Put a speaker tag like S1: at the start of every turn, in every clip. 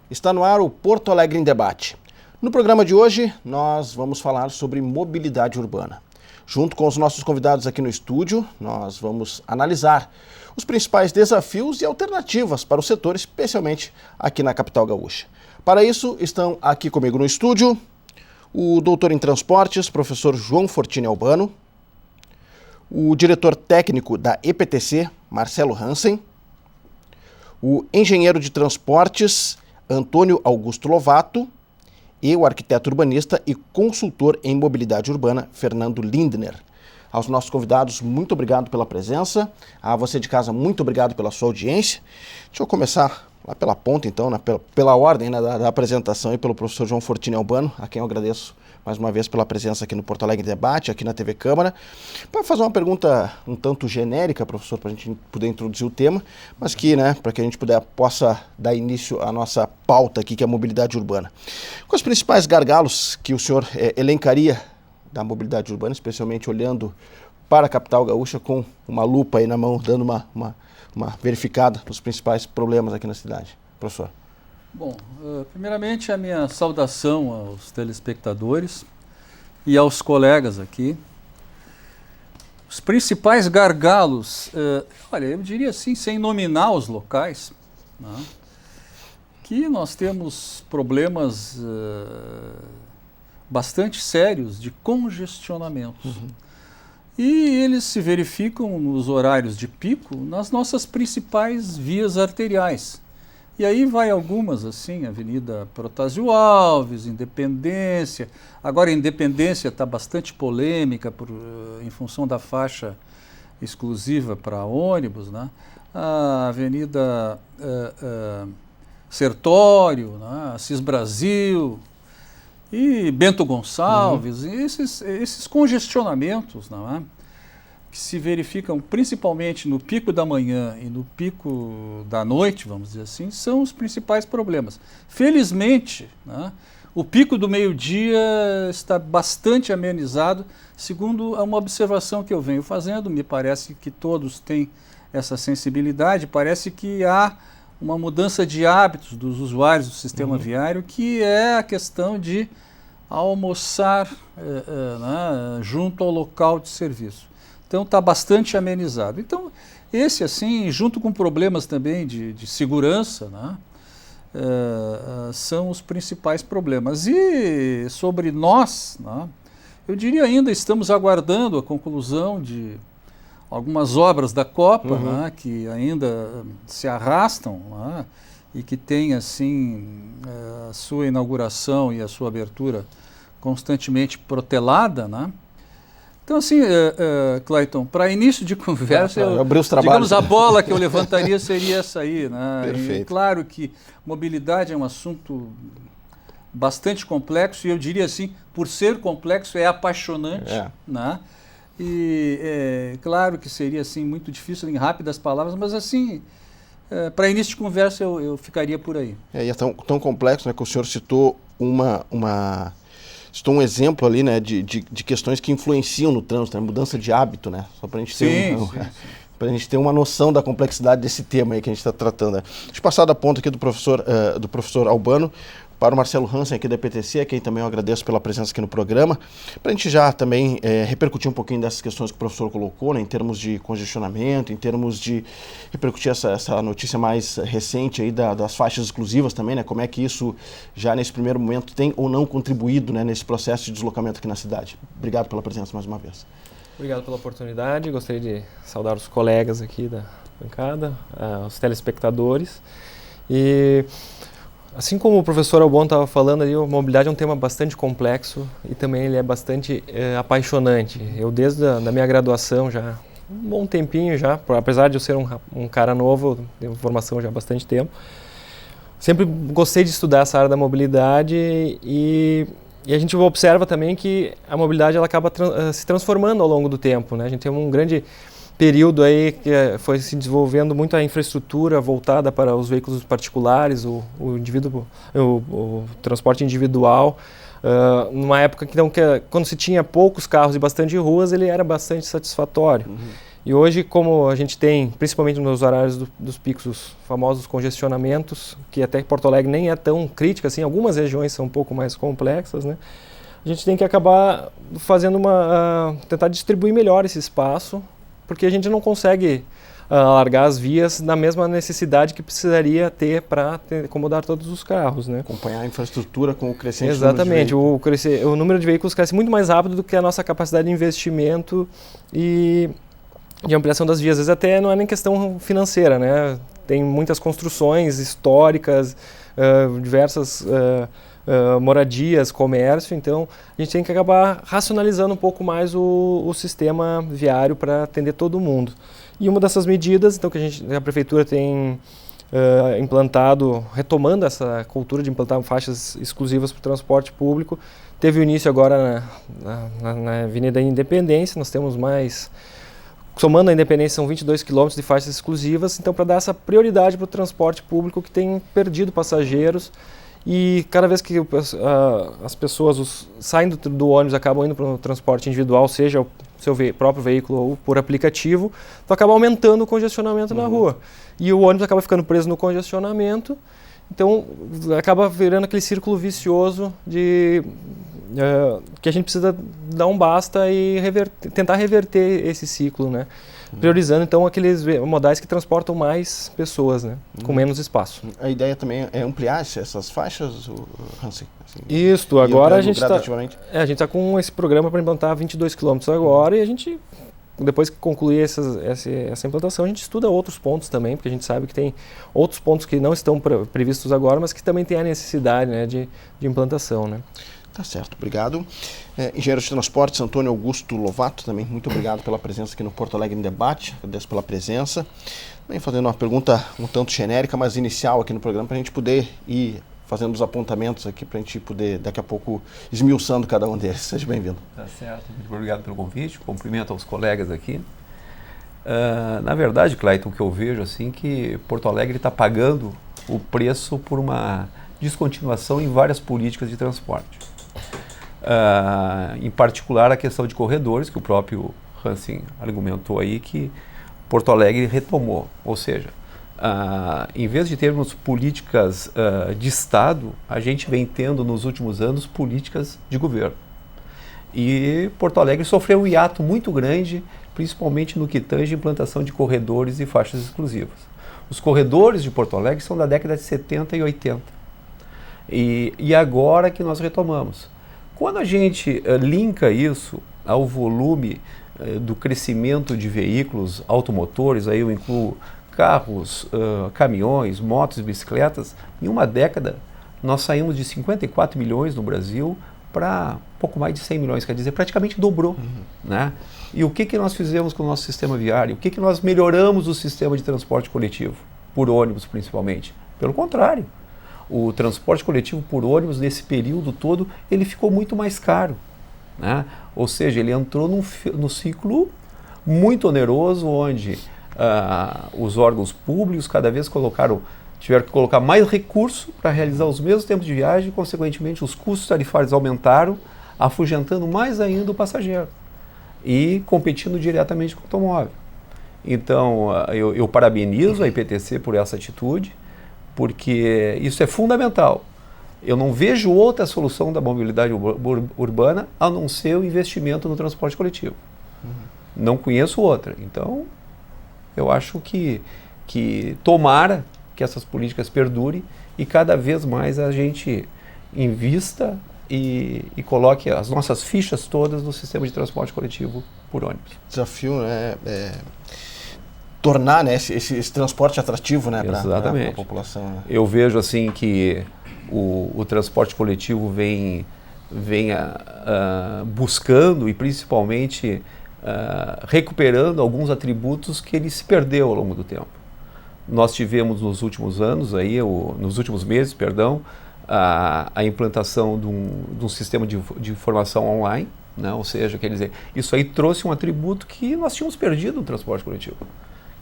S1: Está no ar o Porto Alegre em Debate. No programa de hoje, nós vamos falar sobre mobilidade urbana. Junto com os nossos convidados aqui no estúdio, nós vamos analisar os principais desafios e alternativas para o setor, especialmente aqui na capital gaúcha. Para isso, estão aqui comigo no estúdio o doutor em transportes, professor João Fortini Albano, o diretor técnico da EPTC, Marcelo Hansen, o engenheiro de transportes, Antônio Augusto Lovato, e o arquiteto urbanista e consultor em mobilidade urbana, Fernando Lindner. Aos nossos convidados, muito obrigado pela presença. A você de casa, muito obrigado pela sua audiência. Deixa eu começar lá pela ponta, então, pela ordem da apresentação e pelo professor João Fortini Albano, a quem eu agradeço mais uma vez pela presença aqui no Porto Alegre Debate, aqui na TV Câmara. Para fazer uma pergunta um tanto genérica, professor, para a gente poder introduzir o tema, mas que, para que a gente possa dar início à nossa pauta aqui, que é a mobilidade urbana. Quais os principais gargalos que o senhor elencaria da mobilidade urbana, especialmente olhando para a capital gaúcha com uma lupa aí na mão, dando uma verificada nos principais problemas aqui na cidade? Professor.
S2: Bom, primeiramente a minha saudação aos telespectadores e aos colegas aqui. Os principais gargalos, olha, eu diria assim, sem nominar os locais, que nós temos problemas bastante sérios de congestionamento. E eles se verificam nos horários de pico nas nossas principais vias arteriais. E aí vai algumas, assim, Avenida Protásio Alves, Independência. Agora a Independência está bastante polêmica em função da faixa exclusiva para ônibus, né? A Avenida Sertório, né? Assis Brasil e Bento Gonçalves. E esses congestionamentos, não é? Que se verificam principalmente no pico da manhã e no pico da noite, vamos dizer assim, são os principais problemas. Felizmente, né, o pico do meio-dia está bastante amenizado, segundo uma observação que eu venho fazendo. Me parece que todos têm essa sensibilidade, parece que há uma mudança de hábitos dos usuários do sistema viário, que é a questão de almoçar junto ao local de serviço. Então está bastante amenizado. Então, esse assim, junto com problemas também de segurança, né, são os principais problemas. E sobre nós, né, eu diria ainda, estamos aguardando a conclusão de algumas obras da Copa, né, que ainda se arrastam, né, e que têm assim, a sua inauguração e a sua abertura constantemente protelada, né? Então, assim, Clayton, para início de conversa, digamos, a bola que eu levantaria seria essa aí, né?
S1: Perfeito.
S2: E claro que mobilidade é um assunto bastante complexo, e eu diria assim, por ser complexo, é apaixonante, né? E claro que seria assim, muito difícil em rápidas palavras, mas assim, para início de conversa eu ficaria por aí.
S1: E é tão complexo, né, que o senhor citou Estou um exemplo ali, né, de questões que influenciam no trânsito, né, mudança de hábito, né, só para a gente ter uma noção da complexidade desse tema aí que a gente está tratando. Né. Deixa eu passar da ponta aqui do professor Albano para o Marcelo Hansen aqui da EPTC, a quem também eu agradeço pela presença aqui no programa, para a gente já também repercutir um pouquinho dessas questões que o professor colocou, né, em termos de congestionamento, em termos de repercutir essa notícia mais recente aí das faixas exclusivas também, né, como é que isso já nesse primeiro momento tem ou não contribuído, né, nesse processo de deslocamento aqui na cidade. Obrigado pela presença mais uma vez.
S3: Obrigado pela oportunidade, gostaria de saudar os colegas aqui da bancada, os telespectadores e... Assim como o professor Albon estava falando, a mobilidade é um tema bastante complexo e também ele é bastante apaixonante. Eu desde a minha graduação já, um bom tempinho já, apesar de eu ser um cara novo, tenho formação já há bastante tempo, sempre gostei de estudar essa área da mobilidade e a gente observa também que a mobilidade ela acaba se transformando ao longo do tempo, né? A gente tem um grande período aí que foi se desenvolvendo muito a infraestrutura voltada para os veículos particulares, o transporte individual, numa época que quando se tinha poucos carros e bastante ruas, ele era bastante satisfatório. E hoje, como a gente tem, principalmente nos horários dos picos, os famosos congestionamentos, que até Porto Alegre nem é tão crítica assim, algumas regiões são um pouco mais complexas, né? A gente tem que acabar fazendo tentar distribuir melhor esse espaço, porque a gente não consegue alargar as vias na mesma necessidade que precisaria ter para acomodar todos os carros, né?
S1: Acompanhar a infraestrutura com o crescente
S3: Exatamente,
S1: número de veículos.
S3: o número de veículos cresce muito mais rápido do que a nossa capacidade de investimento e de ampliação das vias. Às vezes até não é nem questão financeira, né? Tem muitas construções históricas, diversas moradias, comércio, então a gente tem que acabar racionalizando um pouco mais o sistema viário para atender todo mundo. E uma dessas medidas, então, que a prefeitura tem implantado, retomando essa cultura de implantar faixas exclusivas para o transporte público, teve o início agora na Avenida Independência. Nós temos mais, somando a Independência, são 22 quilômetros de faixas exclusivas, então para dar essa prioridade para o transporte público que tem perdido passageiros. E cada vez que as pessoas saem do ônibus, acabam indo para o transporte individual, seja o seu próprio veículo ou por aplicativo, então acaba aumentando o congestionamento na rua. E o ônibus acaba ficando preso no congestionamento, então acaba virando aquele círculo vicioso que a gente precisa dar um basta e tentar reverter esse ciclo, né? Priorizando então aqueles modais que transportam mais pessoas, né? Com menos espaço.
S1: A ideia também é ampliar essas faixas, Hansen? Assim,
S3: isso, agora a gente está com esse programa para implantar 22 quilômetros agora, e a gente, depois que concluir essa implantação, a gente estuda outros pontos também, porque a gente sabe que tem outros pontos que não estão previstos agora, mas que também tem a necessidade, né, de implantação, né?
S1: Tá certo, obrigado. Engenheiro de Transportes, Antônio Augusto Lovato, também muito obrigado pela presença aqui no Porto Alegre em Debate, agradeço pela presença. Também fazendo uma pergunta um tanto genérica, mas inicial aqui no programa, para a gente poder ir fazendo os apontamentos aqui, para a gente poder, daqui a pouco, esmiuçando cada um deles. Seja bem-vindo.
S4: Tá certo, muito obrigado pelo convite, cumprimento aos colegas aqui. Na verdade, Clayton, o que eu vejo assim, que Porto Alegre está pagando o preço por uma descontinuação em várias políticas de transporte. Em particular a questão de corredores, que o próprio Hansen argumentou aí, que Porto Alegre retomou, ou seja, em vez de termos políticas de Estado, a gente vem tendo nos últimos anos políticas de governo. E Porto Alegre sofreu um hiato muito grande, principalmente no que tange a implantação de corredores e faixas exclusivas. Os corredores de Porto Alegre são da década de 70 e 80. E agora que nós retomamos. Quando a gente linka isso ao volume do crescimento de veículos automotores, aí eu incluo carros, caminhões, motos e bicicletas, em uma década nós saímos de 54 milhões no Brasil para pouco mais de 100 milhões, quer dizer, praticamente dobrou. Né? E o que nós fizemos com o nosso sistema viário? O que nós melhoramos o sistema de transporte coletivo, por ônibus principalmente? Pelo contrário. O transporte coletivo por ônibus, nesse período todo, ele ficou muito mais caro. Né? Ou seja, ele entrou num ciclo muito oneroso, onde os órgãos públicos cada vez tiveram que colocar mais recurso para realizar os mesmos tempos de viagem, e, consequentemente, os custos tarifários aumentaram, afugentando mais ainda o passageiro e competindo diretamente com o automóvel. Então, eu parabenizo a IPTC por essa atitude, porque isso é fundamental. Eu não vejo outra solução da mobilidade urbana a não ser o investimento no transporte coletivo. Não conheço outra. Então, eu acho que tomara que essas políticas perdurem e cada vez mais a gente invista e coloque as nossas fichas todas no sistema de transporte coletivo por ônibus.
S1: Desafio, né? Tornar, né, esse transporte atrativo, né, para a população. Né?
S4: Eu vejo assim que o transporte coletivo vem buscando e principalmente recuperando alguns atributos que ele se perdeu ao longo do tempo. Nós tivemos nos últimos anos, nos últimos meses, a implantação de um sistema de informação online, né? Ou seja, quer dizer, isso aí trouxe um atributo que nós tínhamos perdido no transporte coletivo,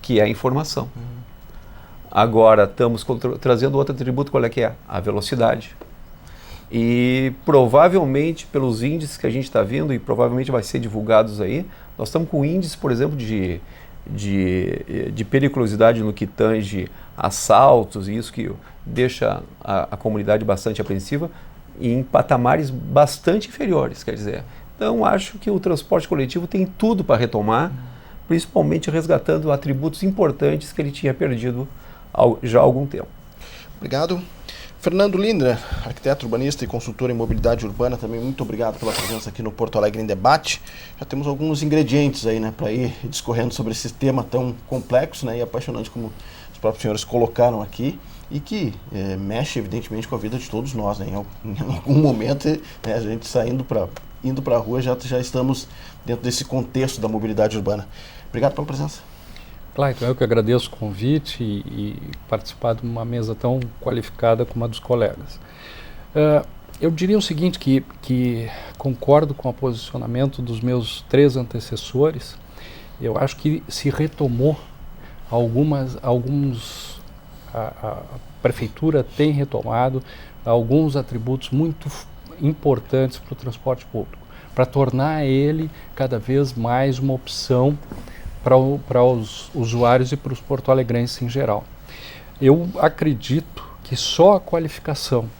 S4: que é a informação. Agora estamos trazendo outro atributo, qual é que é? A velocidade. E provavelmente, pelos índices que a gente está vendo, e provavelmente vai ser divulgados aí, nós estamos com índices, por exemplo, de de periculosidade no que tange assaltos, e isso que deixa a comunidade bastante apreensiva, em patamares bastante inferiores, quer dizer. Então, acho que o transporte coletivo tem tudo para retomar, principalmente resgatando atributos importantes que ele tinha perdido já há algum tempo.
S1: Obrigado. Fernando Lindner, arquiteto urbanista e consultor em mobilidade urbana, também muito obrigado pela presença aqui no Porto Alegre em Debate. Já temos alguns ingredientes aí, né, para ir discorrendo sobre esse tema tão complexo, né, e apaixonante como os próprios senhores colocaram aqui, e que mexe evidentemente com a vida de todos nós, né. Em algum momento, né, a gente indo para a rua já estamos dentro desse contexto da mobilidade urbana. Obrigado pela presença.
S5: Clayton, eu que agradeço o convite e participar de uma mesa tão qualificada como a dos colegas. Eu diria o seguinte, que concordo com o posicionamento dos meus 3 antecessores. Eu acho que se retomou a prefeitura tem retomado alguns atributos muito importantes para o transporte público, para tornar ele cada vez mais uma opção para os usuários e para os porto-alegrenses em geral. Eu acredito que só a qualificação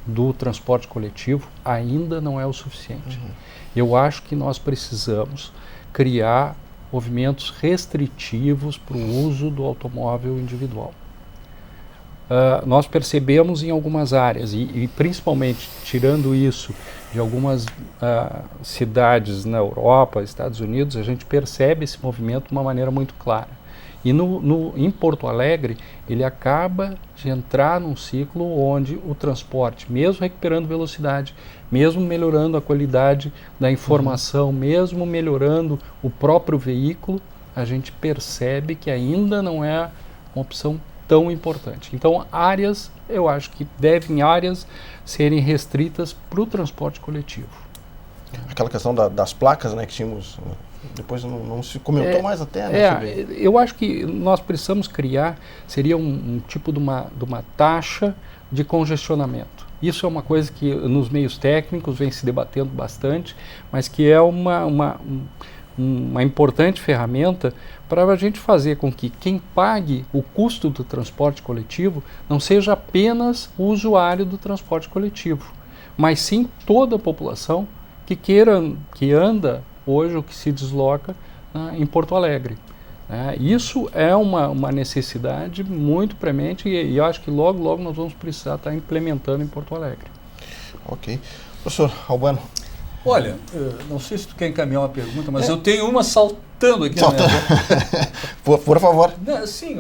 S5: do transporte coletivo ainda não é o suficiente. Eu acho que nós precisamos criar movimentos restritivos para o uso do automóvel individual. Nós percebemos em algumas áreas, e principalmente tirando isso de algumas cidades na Europa, Estados Unidos, a gente percebe esse movimento de uma maneira muito clara. E em Porto Alegre, ele acaba de entrar num ciclo onde o transporte, mesmo recuperando velocidade, mesmo melhorando a qualidade da informação, mesmo melhorando o próprio veículo, a gente percebe que ainda não é uma opção tão importante. Então, eu acho que áreas serem restritas para o transporte coletivo.
S1: Aquela questão das placas, né, que tínhamos, depois não se comentou mais até, né?
S5: Eu acho que nós precisamos criar, seria um tipo de uma taxa de congestionamento. Isso é uma coisa que nos meios técnicos vem se debatendo bastante, mas que é uma importante ferramenta para a gente fazer com que quem pague o custo do transporte coletivo não seja apenas o usuário do transporte coletivo, mas sim toda a população que anda hoje ou que se desloca em Porto Alegre. Isso é uma necessidade muito premente e eu acho que logo nós vamos precisar estar implementando em Porto Alegre.
S1: Ok. Professor Albano.
S2: Olha, não sei se tu quer encaminhar uma pergunta, mas eu tenho uma saltando aqui.
S1: Por favor.
S2: Sim,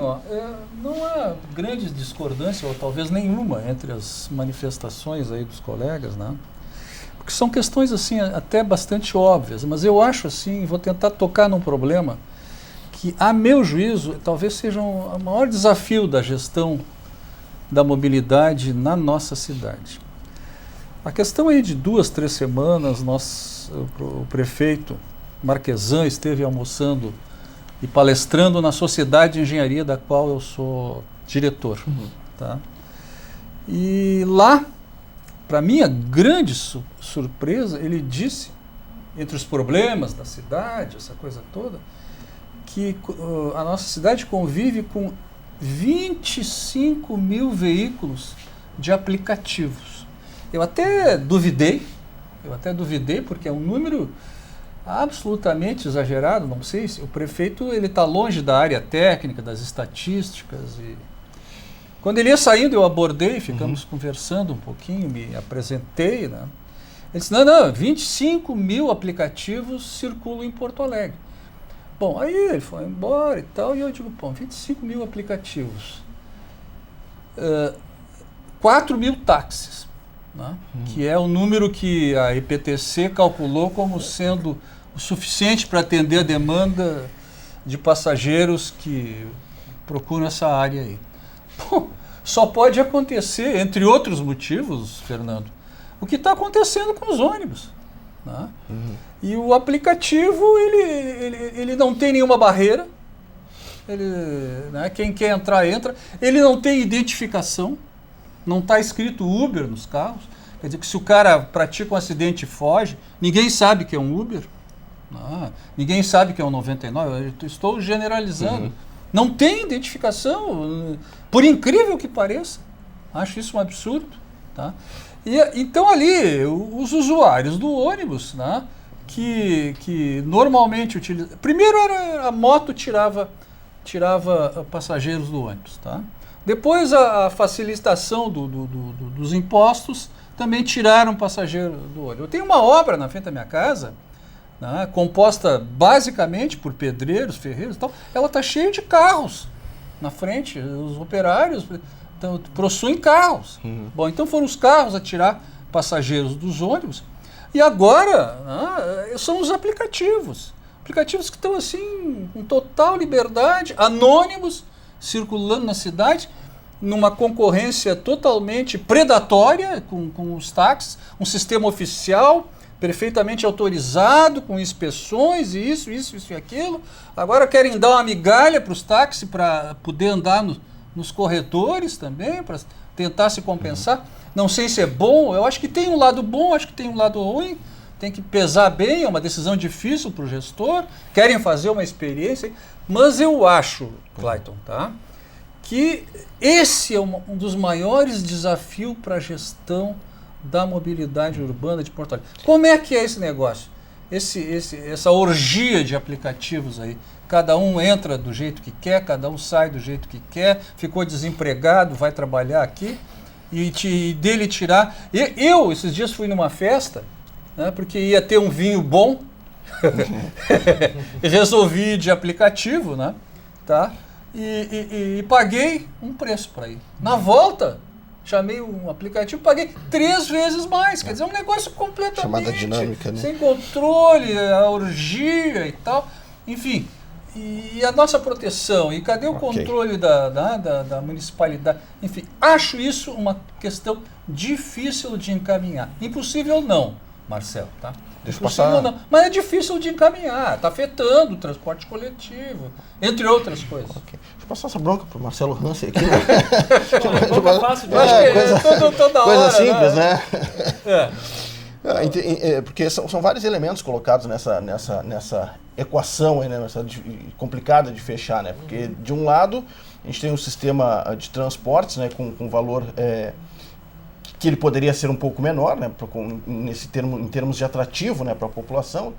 S2: não há grande discordância, ou talvez nenhuma, entre as manifestações aí dos colegas, né? Porque são questões assim até bastante óbvias, mas eu acho assim, vou tentar tocar num problema que, a meu juízo, talvez seja o maior desafio da gestão da mobilidade na nossa cidade. A questão aí de 2, 3 semanas, o prefeito Marquesan esteve almoçando e palestrando na Sociedade de Engenharia, da qual eu sou diretor. Tá? E lá, para minha grande surpresa, ele disse, entre os problemas da cidade, essa coisa toda, que a nossa cidade convive com 25 mil veículos de aplicativos. Eu até duvidei, porque é um número absolutamente exagerado, não sei se o prefeito está longe da área técnica, das estatísticas. E quando ele ia saindo, eu abordei, ficamos conversando um pouquinho, me apresentei, né? Ele disse, não, 25 mil aplicativos circulam em Porto Alegre. Bom, aí ele foi embora e tal, e eu digo, 25 mil aplicativos, 4 mil táxis. Né? Que é o número que a IPTC calculou como sendo o suficiente para atender a demanda de passageiros que procuram essa área aí. Bom, só pode acontecer, entre outros motivos, Fernando, o que está acontecendo com os ônibus. Né? E o aplicativo, ele não tem nenhuma barreira, quem quer entrar, entra, ele não tem identificação. Não está escrito Uber nos carros. Quer dizer que se o cara pratica um acidente e foge, ninguém sabe que é um Uber. Ninguém sabe que é um 99, eu estou generalizando. Não tem identificação, por incrível que pareça. Acho isso um absurdo. Tá? Então ali, os usuários do ônibus, né, que normalmente utilizam... Primeiro a moto tirava passageiros do ônibus. Tá? Depois a facilitação dos impostos também tiraram passageiros do ônibus. Eu tenho uma obra na frente da minha casa, né, composta basicamente por pedreiros, ferreiros e tal. Ela está cheia de carros na frente. Os operários possuem carros. Bom, então foram os carros a tirar passageiros dos ônibus. E agora, né, são os aplicativos. Aplicativos que estão assim, com total liberdade, anônimos, circulando na cidade, numa concorrência totalmente predatória com os táxis, um sistema oficial perfeitamente autorizado, com inspeções, e isso e aquilo. Agora querem dar uma migalha para os táxis para poder andar nos corredores também, para tentar se compensar. Não sei se é bom, eu acho que tem um lado bom, acho que tem um lado ruim, tem que pesar bem, é uma decisão difícil para o gestor, querem fazer uma experiência, mas eu acho, Clayton, tá, que esse é um dos maiores desafios para a gestão da mobilidade urbana de Porto Alegre. Como é que é esse negócio? Essa orgia de aplicativos aí. Cada um entra do jeito que quer, cada um sai do jeito que quer, ficou desempregado, vai trabalhar aqui, e dele tirar... Eu, esses dias, fui numa festa, né, porque ia ter um vinho bom, e resolvi ir de aplicativo, né, tá? E paguei um preço para ir. Na volta, chamei um aplicativo, paguei 3 vezes mais. Quer dizer, é um negócio completamente...
S1: Chamada dinâmica, né?
S2: Sem controle, a orgia e tal. Enfim, e a nossa proteção? E cadê o controle da municipalidade? Enfim, acho isso uma questão difícil de encaminhar. Impossível não, Marcelo, tá?
S1: Deixa eu passar...
S2: não, mas é difícil de encaminhar, está afetando o transporte coletivo, entre outras coisas.
S1: Deixa eu passar essa bronca pro Marcelo Hansen aqui.
S3: É fácil de
S2: toda
S1: coisa
S2: hora,
S1: simples, né?
S2: É.
S1: Porque são vários elementos colocados nessa equação aí, né? Complicada de fechar, né? Porque de um lado a gente tem um sistema de transportes, né, com valor que ele poderia ser um pouco menor, né, em termos de atrativo, né, para a população.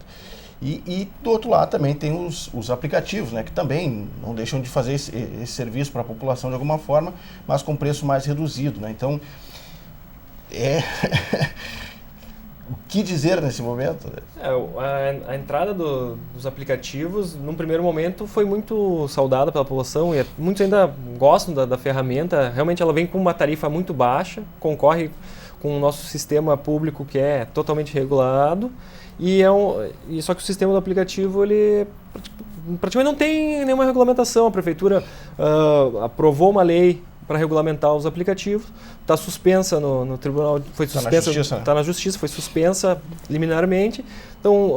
S1: E do outro lado também tem os aplicativos, né, que também não deixam de fazer esse serviço para a população de alguma forma, mas com preço mais reduzido, né? Então, o que dizer nesse momento?
S3: A entrada dos aplicativos, num primeiro momento, foi muito saudada pela população e muitos ainda gostam da ferramenta. Realmente ela vem com uma tarifa muito baixa, concorre com o nosso sistema público que é totalmente regulado. Só que o sistema do aplicativo, ele praticamente não tem nenhuma regulamentação. A prefeitura aprovou uma lei para regulamentar os aplicativos, está suspensa no tribunal, está na justiça, foi suspensa liminarmente. Então,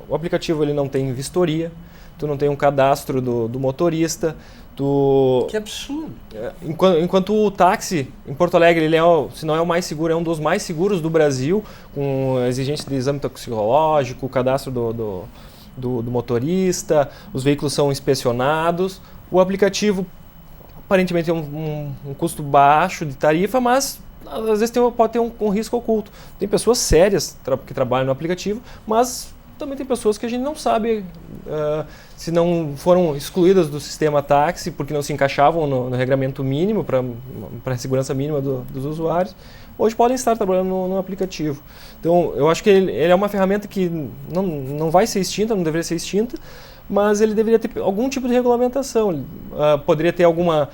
S3: o aplicativo ele não tem vistoria, tu não tem um cadastro do motorista,
S2: Que absurdo!
S3: Enquanto o táxi em Porto Alegre, ele se não é o mais seguro, é um dos mais seguros do Brasil, com exigência de exame toxicológico, o cadastro do motorista, os veículos são inspecionados, o aplicativo aparentemente tem um custo baixo de tarifa, mas às vezes pode ter um risco oculto. Tem pessoas sérias que trabalham no aplicativo, mas também tem pessoas que a gente não sabe se não foram excluídas do sistema táxi porque não se encaixavam no regramento mínimo para a segurança mínima dos usuários. Hoje podem estar trabalhando no aplicativo. Então, eu acho que ele é uma ferramenta que não vai ser extinta, não deveria ser extinta, mas ele deveria ter algum tipo de regulamentação. Poderia ter alguma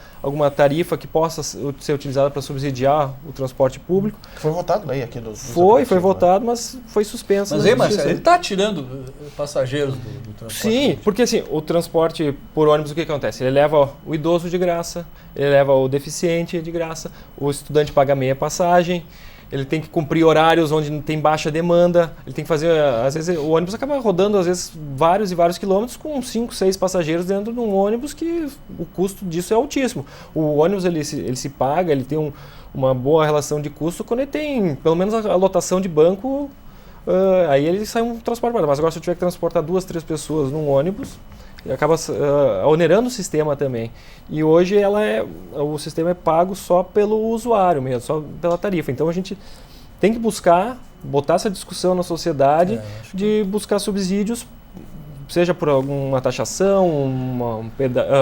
S3: tarifa que possa ser utilizada para subsidiar o transporte público.
S1: Foi votado aí aqui
S3: Foi votado, mas foi suspenso.
S2: Mas aí, Marcelo, ele está tirando passageiros do transporte
S3: Sim,
S2: público.
S3: porque assim, o transporte por ônibus, o que acontece? Ele leva o idoso de graça, ele leva o deficiente de graça, o estudante paga meia passagem, ele tem que cumprir horários onde tem baixa demanda, ele tem que fazer, às vezes o ônibus acaba rodando às vezes vários e vários quilômetros com 5, 6 passageiros dentro de um ônibus que o custo disso é altíssimo. O ônibus ele se paga, ele tem uma boa relação de custo quando ele tem pelo menos a lotação de banco aí ele sai um transporte barato. Mas agora se eu tiver que transportar 2, 3 pessoas num ônibus, acaba onerando o sistema também. E hoje o sistema é pago só pelo usuário mesmo, só pela tarifa. Então a gente tem que botar essa discussão na sociedade de buscar subsídios, seja por alguma taxação,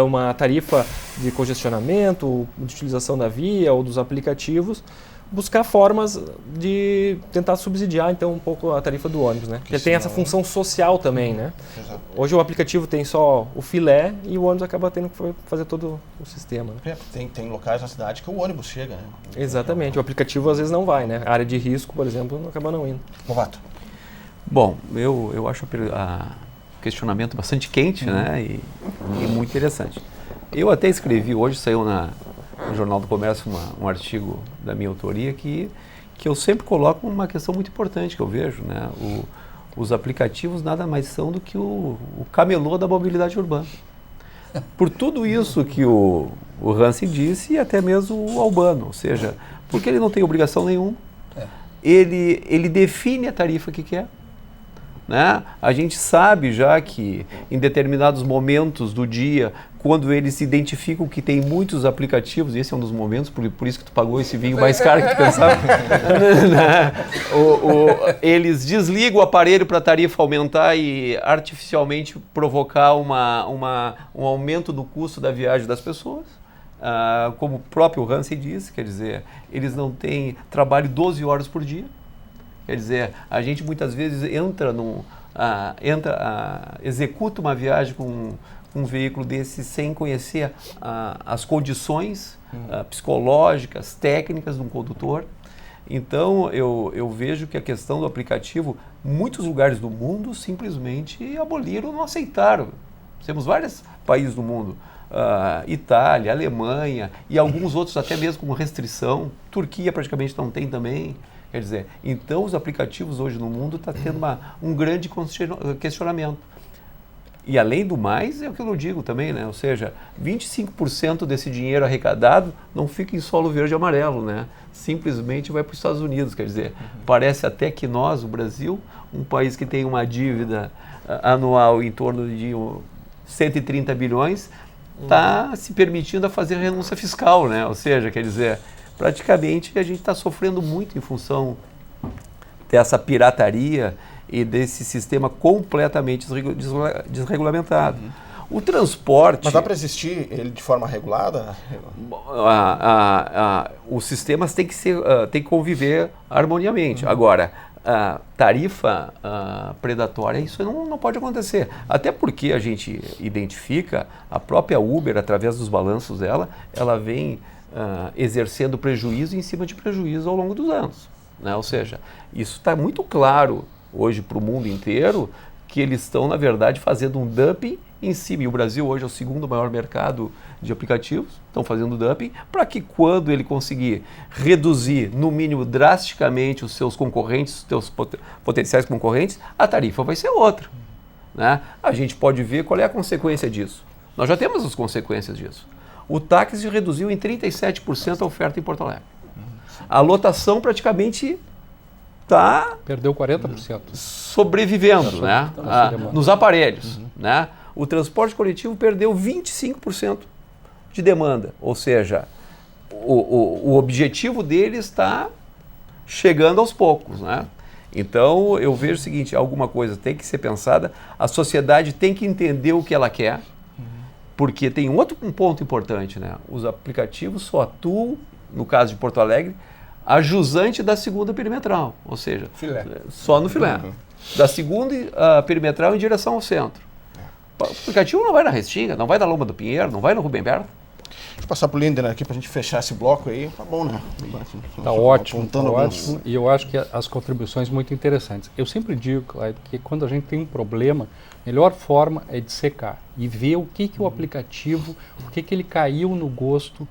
S3: uma tarifa de congestionamento, de utilização da via ou dos aplicativos, buscar formas de tentar subsidiar então um pouco a tarifa do ônibus, né? Porque ele tem essa função social também, né?
S1: Exato.
S3: Hoje o aplicativo tem só o filé e o ônibus acaba tendo que fazer todo o sistema. Né?
S1: Tem locais na cidade que o ônibus chega, né?
S3: Exatamente, o aplicativo às vezes não vai, né? A área de risco, por exemplo, acaba não indo.
S1: Lovato.
S4: Bom, eu acho o questionamento bastante quente, né? E muito interessante. Eu até escrevi hoje, saiu no Jornal do Comércio um artigo da minha autoria que eu sempre coloco uma questão muito importante que eu vejo, né? Os aplicativos nada mais são do que o camelô da mobilidade urbana. Por tudo isso que o Hansen disse e até mesmo o Albano, ou seja, porque ele não tem obrigação nenhuma, ele define a tarifa que quer. Né? A gente sabe já que em determinados momentos do dia, quando eles identificam que tem muitos aplicativos, esse é um dos momentos, por isso que tu pagou esse vinho mais caro que tu pensava, né? Eles desligam o aparelho para a tarifa aumentar e artificialmente provocar um aumento do custo da viagem das pessoas. Como o próprio Hansen disse, quer dizer, eles não têm trabalho 12 horas por dia. Quer dizer, a gente muitas vezes executa uma viagem com um veículo desse sem conhecer as condições psicológicas, técnicas de um condutor. Então, eu vejo que a questão do aplicativo, muitos lugares do mundo simplesmente aboliram, não aceitaram. Temos vários países do mundo, Itália, Alemanha e alguns outros até mesmo com restrição. Turquia praticamente não tem também. Quer dizer, então os aplicativos hoje no mundo estão tendo um grande questionamento. E além do mais, é o que eu digo também, né? Ou seja, 25% desse dinheiro arrecadado não fica em solo verde e amarelo, né? Simplesmente vai para os Estados Unidos. Quer dizer, parece até que nós, o Brasil, um país que tem uma dívida anual em torno de 130 bilhões, está se permitindo a fazer renúncia fiscal, né? Ou seja, quer dizer, praticamente a gente está sofrendo muito em função dessa pirataria e desse sistema completamente desregulamentado. O transporte...
S1: Mas dá para existir ele de forma regulada?
S4: Os sistemas têm que conviver harmoniamente. Agora, a tarifa predatória, isso não pode acontecer. Até porque a gente identifica a própria Uber, através dos balanços dela, ela vem exercendo prejuízo em cima de prejuízo ao longo dos anos. Né? Ou seja, isso está muito claro hoje para o mundo inteiro, que eles estão, na verdade, fazendo um dumping em cima. E o Brasil hoje é o segundo maior mercado de aplicativos, estão fazendo dumping, para que quando ele conseguir reduzir, no mínimo, drasticamente os seus concorrentes, os seus potenciais concorrentes, a tarifa vai ser outra. Né? A gente pode ver qual é a consequência disso. Nós já temos as consequências disso. O táxi reduziu em 37% a oferta em Porto Alegre. A lotação praticamente está...
S5: Perdeu 40%.
S4: Sobrevivendo, né? Nos aparelhos. Né? O transporte coletivo perdeu 25% de demanda. Ou seja, o objetivo dele está chegando aos poucos. Né? Então, eu vejo o seguinte, alguma coisa tem que ser pensada, a sociedade tem que entender o que ela quer, porque tem um ponto importante, né? Os aplicativos só atuam, no caso de Porto Alegre, a jusante da segunda perimetral, ou seja, só no filé. Da segunda perimetral em direção ao centro. O aplicativo não vai na Restinga, não vai na Loma do Pinheiro, não vai no Rubem Berta.
S1: Deixa eu passar para o Linder aqui para a gente fechar esse bloco aí. Tá bom, né?
S5: Tá ótimo, tá ótimo. E eu acho que as contribuições muito interessantes. Eu sempre digo, Cláudio, que quando a gente tem um problema, a melhor forma é dissecar e ver o que o aplicativo, por que ele caiu no gosto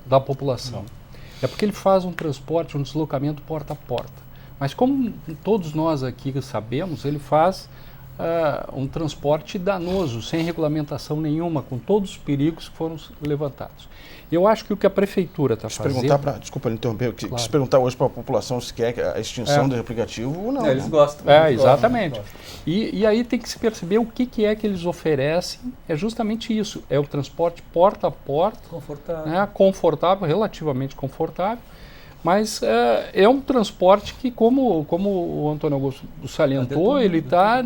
S5: da população. É porque ele faz um transporte, um deslocamento porta a porta. Mas como todos nós aqui sabemos, ele faz um transporte danoso, sem regulamentação nenhuma, com todos os perigos que foram levantados. Eu acho que o que a prefeitura está fazendo...
S1: Desculpa interromper,
S5: Claro.
S1: se perguntar hoje para a população se quer a extinção do aplicativo ou não.
S2: Eles gostam.
S5: Exatamente. E aí tem que se perceber o que é que eles oferecem. É justamente isso. É o transporte porta a porta.
S2: Confortável.
S5: Né, confortável, relativamente confortável. Mas é um transporte que, como o Antônio Augusto salientou, ele está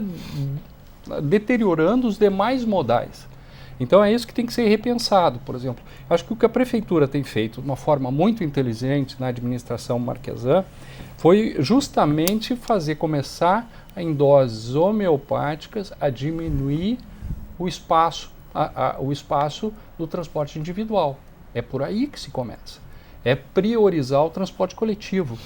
S5: deteriorando os demais modais. Então é isso que tem que ser repensado, por exemplo. Acho que o que a prefeitura tem feito de uma forma muito inteligente na administração marquesã foi justamente começar em doses homeopáticas a diminuir o espaço do transporte individual. É por aí que se começa. É priorizar o transporte coletivo.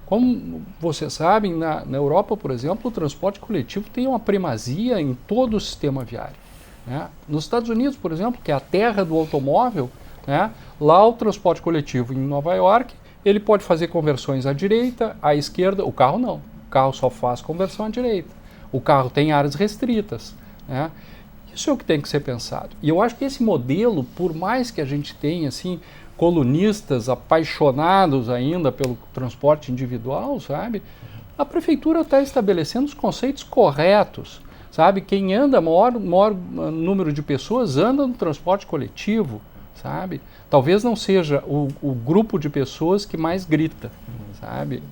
S5: Como vocês sabem, na Europa, por exemplo, o transporte coletivo tem uma primazia em todo o sistema viário. Né? Nos Estados Unidos, por exemplo, que é a terra do automóvel, né? Lá o transporte coletivo em Nova York, ele pode fazer conversões à direita, à esquerda, o carro não. O carro só faz conversão à direita. O carro tem áreas restritas. Né? Isso é o que tem que ser pensado. E eu acho que esse modelo, por mais que a gente tenha assim, colunistas apaixonados ainda pelo transporte individual, sabe? A prefeitura está estabelecendo os conceitos corretos. Sabe, quem anda, maior número de pessoas anda no transporte coletivo, sabe? Talvez não seja o grupo de pessoas que mais grita, sabe?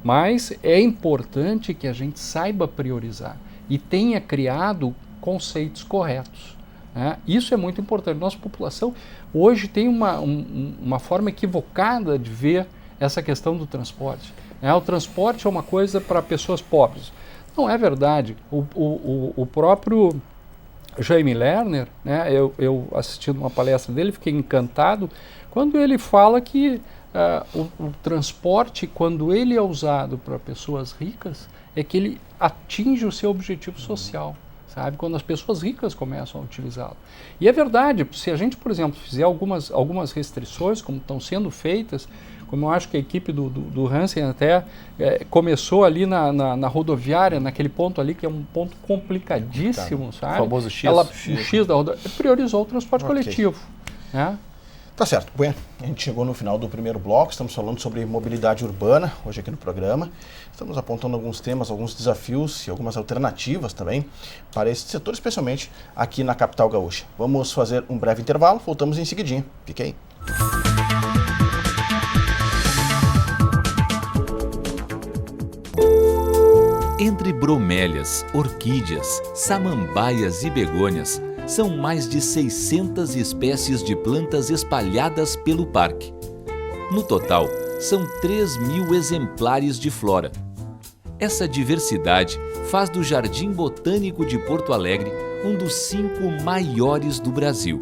S5: Mas é importante que a gente saiba priorizar e tenha criado conceitos corretos. Né? Isso é muito importante. Nossa população hoje tem uma forma equivocada de ver essa questão do transporte. Né? O transporte é uma coisa para pessoas pobres. Não é verdade. O próprio Jaime Lerner, né, eu assistindo uma palestra dele, fiquei encantado, quando ele fala que o transporte, quando ele é usado para pessoas ricas, é que ele atinge o seu objetivo social, sabe? Quando as pessoas ricas começam a utilizá-lo. E é verdade, se a gente, por exemplo, fizer algumas restrições, como estão sendo feitas, como eu acho que a equipe do Hansen até começou ali na rodoviária, naquele ponto ali, que é um ponto complicadíssimo, sabe?
S3: O famoso X.
S5: O X da rodoviária, priorizou o transporte coletivo. Né?
S1: Tá certo. Bem, a gente chegou no final do primeiro bloco, estamos falando sobre mobilidade urbana, hoje aqui no programa. Estamos apontando alguns temas, alguns desafios e algumas alternativas também para esse setor, especialmente aqui na capital gaúcha. Vamos fazer um breve intervalo, voltamos em seguidinho. Fique aí.
S6: Entre bromélias, orquídeas, samambaias e begônias, são mais de 600 espécies de plantas espalhadas pelo parque. No total, são 3.000 exemplares de flora. Essa diversidade faz do Jardim Botânico de Porto Alegre um dos 5 maiores do Brasil.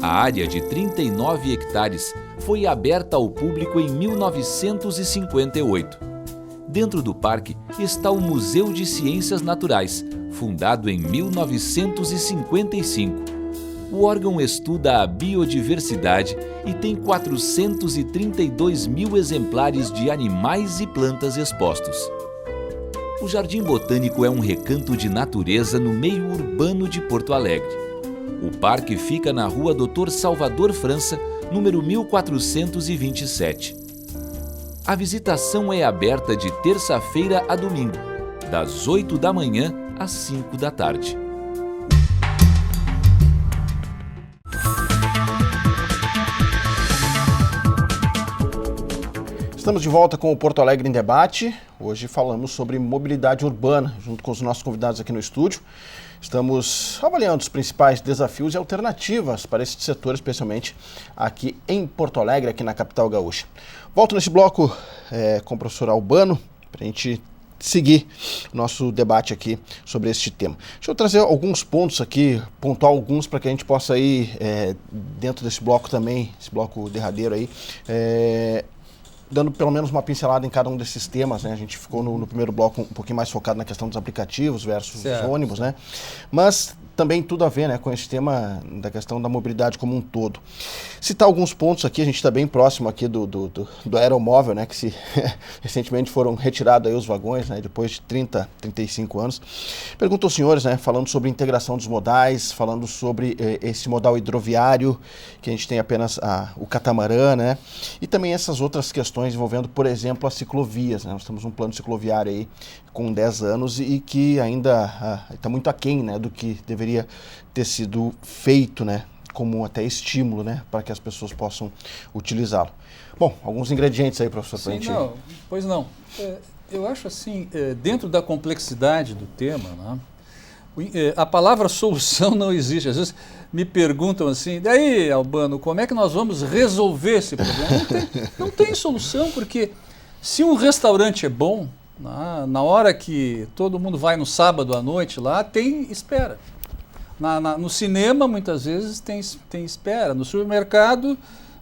S6: A área de 39 hectares foi aberta ao público em 1958. Dentro do parque está o Museu de Ciências Naturais, fundado em 1955. O órgão estuda a biodiversidade e tem 432.000 exemplares de animais e plantas expostos. O Jardim Botânico é um recanto de natureza no meio urbano de Porto Alegre. O parque fica na rua Dr. Salvador França, número 1427. A visitação é aberta de terça-feira a domingo, das 8 da manhã às 5 da tarde.
S1: Estamos de volta com o Porto Alegre em Debate. Hoje falamos sobre mobilidade urbana, junto com os nossos convidados aqui no estúdio. Estamos avaliando os principais desafios e alternativas para esse setor, especialmente aqui em Porto Alegre, aqui na capital gaúcha. Volto nesse bloco com o professor Albano, para a gente seguir nosso debate aqui sobre este tema. Deixa eu trazer alguns pontos aqui, pontuar alguns para que a gente possa ir dentro desse bloco também, esse bloco derradeiro aí, dando pelo menos uma pincelada em cada um desses temas, né? A gente ficou no primeiro bloco um pouquinho mais focado na questão dos aplicativos versus os ônibus, né? Mas também tudo a ver, né, com esse tema da questão da mobilidade como um todo. Citar alguns pontos aqui, a gente está bem próximo aqui do aeromóvel, né, que recentemente foram retirados aí os vagões, né, depois de 35 anos. Pergunto aos senhores, né, falando sobre integração dos modais, falando sobre esse modal hidroviário, que a gente tem apenas o catamarã, né, e também essas outras questões envolvendo, por exemplo, as ciclovias, né. Nós temos um plano cicloviário aí com 10 anos e que ainda está muito aquém, né, do que deveria ter sido feito, né, como até estímulo, né, para que as pessoas possam utilizá-lo. Bom, alguns ingredientes aí, professor, para a gente...
S2: Não, pois não. Eu acho assim, dentro da complexidade do tema, né, a palavra solução não existe. Às vezes me perguntam assim, daí, Albano, como é que nós vamos resolver esse problema? Não tem solução, porque se um restaurante é bom, na hora que todo mundo vai no sábado à noite lá, tem espera. No cinema, muitas vezes, tem espera. No supermercado,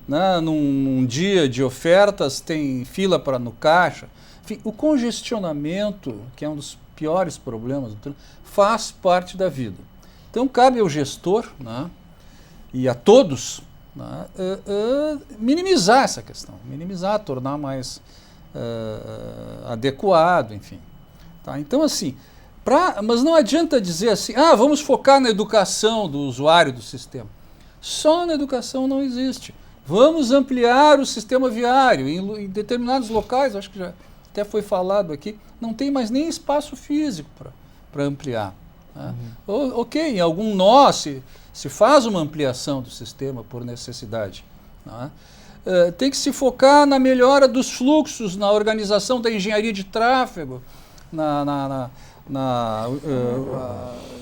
S2: né, num dia de ofertas, tem fila no caixa. Enfim, o congestionamento, que é um dos piores problemas do trânsito, faz parte da vida. Então, cabe ao gestor, né, e a todos, né, minimizar essa questão, tornar mais adequado, enfim. Tá? Então, assim, mas não adianta dizer assim, vamos focar na educação do usuário do sistema. Só na educação não existe. Vamos ampliar o sistema viário. Em determinados locais, acho que já até foi falado aqui, não tem mais nem espaço físico para ampliar. Né? Ok, em algum nó se faz uma ampliação do sistema por necessidade. Né? Tem que se focar na melhora dos fluxos, na organização da engenharia de tráfego,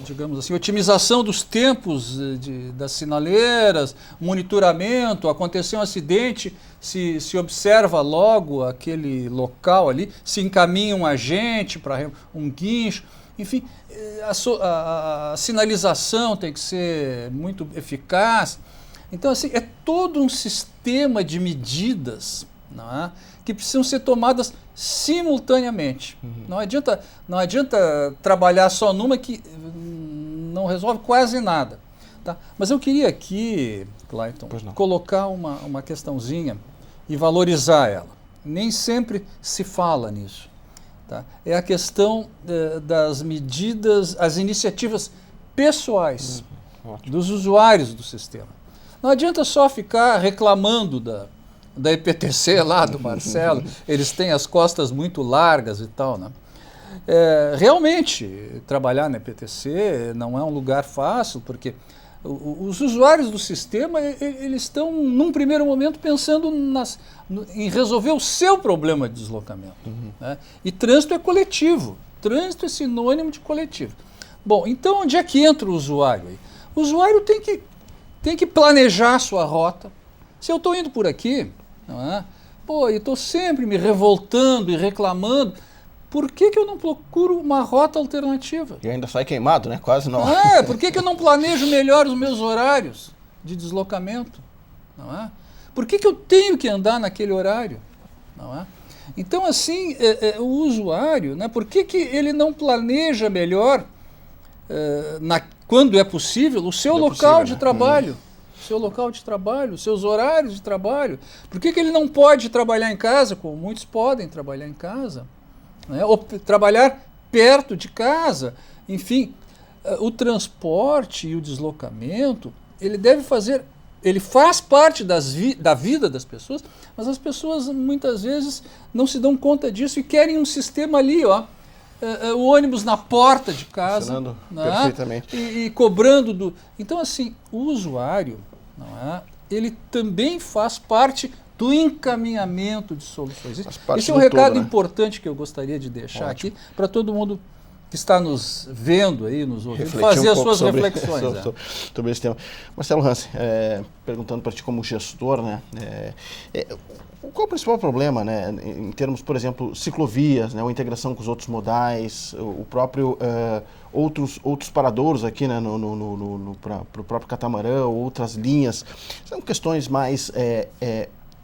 S2: digamos assim, otimização dos tempos das sinaleiras, monitoramento, aconteceu um acidente, se observa logo aquele local ali, se encaminha um agente para um guincho, enfim, a sinalização tem que ser muito eficaz. Então, assim, é todo um sistema de medidas, não é, que precisam ser tomadas simultaneamente. Não adianta trabalhar só numa que não resolve quase nada. Tá? Mas eu queria aqui, Clayton, colocar uma questãozinha e valorizar ela. Nem sempre se fala nisso. Tá? É a questão das medidas, as iniciativas pessoais dos usuários do sistema. Não adianta só ficar reclamando da EPTC lá, do Marcelo, eles têm as costas muito largas e tal, né? Realmente, trabalhar na EPTC não é um lugar fácil, porque os usuários do sistema, eles estão, num primeiro momento, pensando em resolver o seu problema de deslocamento. Né? E trânsito é coletivo, trânsito é sinônimo de coletivo. Bom, então onde é que entra o usuário aí? O usuário tem que planejar a sua rota. Se eu estou indo por aqui, não é? Pô, e estou sempre me revoltando e reclamando, por que eu não procuro uma rota alternativa?
S1: E ainda sai queimado, né? Quase não.
S2: Por que eu não planejo melhor os meus horários de deslocamento? Não é? Por que eu tenho que andar naquele horário? Não é? Então, assim, o usuário, né, por que ele não planeja melhor, quando é possível, o seu local de trabalho? Seu local de trabalho, seus horários de trabalho. Por que ele não pode trabalhar em casa, como muitos podem trabalhar em casa? Né? Ou trabalhar perto de casa? Enfim, o transporte e o deslocamento, ele faz parte da vida das pessoas, mas as pessoas muitas vezes não se dão conta disso e querem um sistema ali, ó. O ônibus na porta de casa. Funcionando, né?
S1: Perfeitamente.
S2: E cobrando do... Então, assim, o usuário, não é? Ele também faz parte do encaminhamento de soluções. Esse é um recado importante que eu gostaria de deixar aqui para todo mundo que está nos vendo aí, nos ouvindo, fazer as suas reflexões.
S1: Sobre esse tema. Marcelo Hansen, perguntando para ti como gestor, né? Qual o principal problema, né, em termos, por exemplo, ciclovias, né, ou integração com os outros modais, o próprio outros paradouros aqui, né, para o próprio catamarã, outras linhas? São questões mais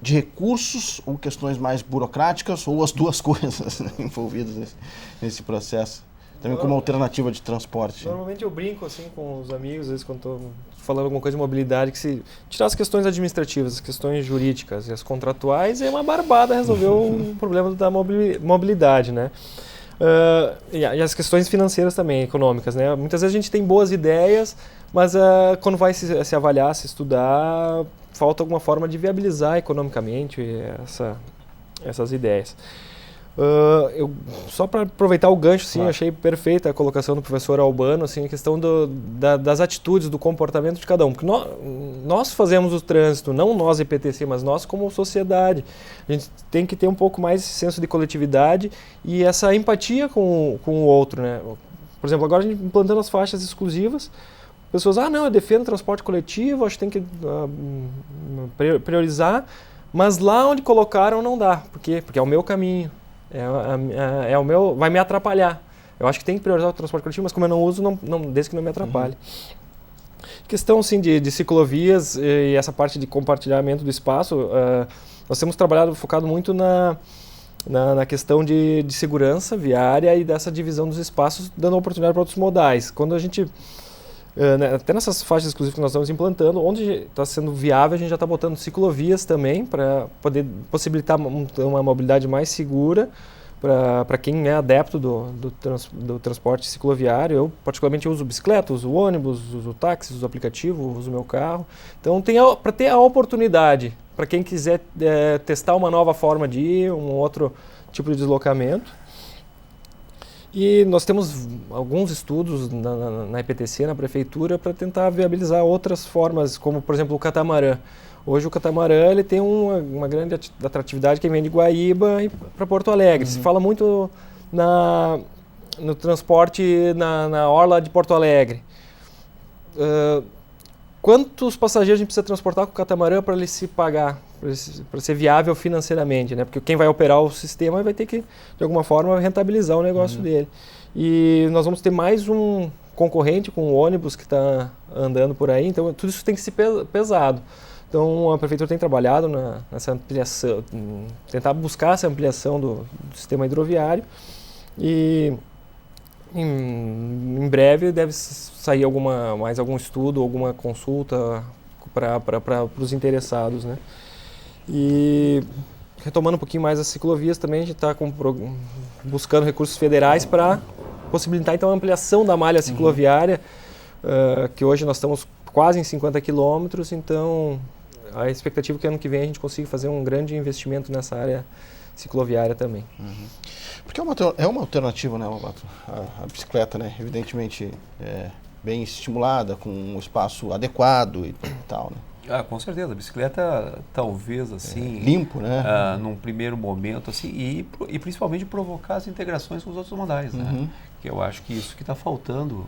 S1: de recursos ou questões mais burocráticas ou as duas coisas envolvidas nesse processo? também como alternativa de transporte.
S3: Normalmente eu brinco assim com os amigos, às vezes quando estou falando alguma coisa de mobilidade, que se tirar as questões administrativas, as questões jurídicas e as contratuais, é uma barbada resolver o problema da mobilidade, né? E as questões financeiras também, econômicas, né? Muitas vezes a gente tem boas ideias, mas quando vai se avaliar, se estudar, falta alguma forma de viabilizar economicamente essas ideias. Só para aproveitar o gancho, sim, claro. Achei perfeita a colocação do professor Albano, assim, a questão das atitudes, do comportamento de cada um. Porque nós fazemos o trânsito, não nós IPTC, mas nós como sociedade. A gente tem que ter um pouco mais esse senso de coletividade e essa empatia com o outro, né? Por exemplo, agora a gente implantando as faixas exclusivas, pessoas, não, eu defendo o transporte coletivo, acho que tem que priorizar, mas lá onde colocaram não dá. Por quê? Porque é o meu caminho. É o meu, vai me atrapalhar. Eu acho que tem que priorizar o transporte coletivo, mas como eu não uso, desde que não me atrapalhe. Questão assim, de ciclovias e essa parte de compartilhamento do espaço, nós temos focado muito na questão de segurança viária e dessa divisão dos espaços, dando oportunidade para outros modais. Quando a gente, até nessas faixas exclusivas que nós estamos implantando, onde está sendo viável, a gente já está botando ciclovias também, para poder possibilitar uma mobilidade mais segura para quem é adepto do transporte cicloviário. Eu, particularmente, uso bicicleta, uso ônibus, uso táxi, uso aplicativo, uso meu carro. Então, para ter a oportunidade, para quem quiser testar uma nova forma de ir, um outro tipo de deslocamento. E nós temos alguns estudos na IPTC, na prefeitura, para tentar viabilizar outras formas, como, por exemplo, o catamarã. Hoje o catamarã ele tem uma grande atratividade que vem de Guaíba para Porto Alegre. Se fala muito no transporte na orla de Porto Alegre. Quantos passageiros a gente precisa transportar com o catamarã para ele se pagar, para ser viável financeiramente, né? Porque quem vai operar o sistema vai ter que, de alguma forma, rentabilizar o negócio dele. E nós vamos ter mais um concorrente com o ônibus que está andando por aí, então tudo isso tem que ser pesado. Então a prefeitura tem trabalhado nessa ampliação, tentar buscar essa ampliação do sistema hidroviário e em breve deve sair mais algum estudo, alguma consulta para os interessados, né? E retomando um pouquinho mais as ciclovias também, a gente está buscando recursos federais para possibilitar então a ampliação da malha cicloviária, que hoje nós estamos quase em 50 quilômetros, então a expectativa é que ano que vem a gente consiga fazer um grande investimento nessa área cicloviária também.
S1: Porque é uma alternativa, né, a bicicleta, né, evidentemente bem estimulada, com um espaço adequado e tal, né?
S4: Com certeza, a bicicleta talvez assim...
S1: limpo, né?
S4: Num primeiro momento, assim, e principalmente provocar as integrações com os outros modais, né? Que eu acho que isso que está faltando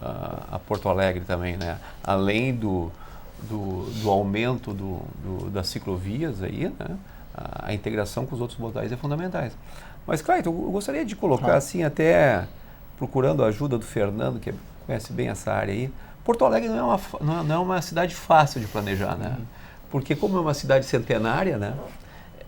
S4: a Porto Alegre também, né? Além do aumento das ciclovias aí, né? A integração com os outros modais é fundamental. Mas, Clayton, eu gostaria de colocar assim, até procurando a ajuda do Fernando, que conhece bem essa área aí. Porto Alegre não é uma cidade fácil de planejar, né? Porque como é uma cidade centenária, né?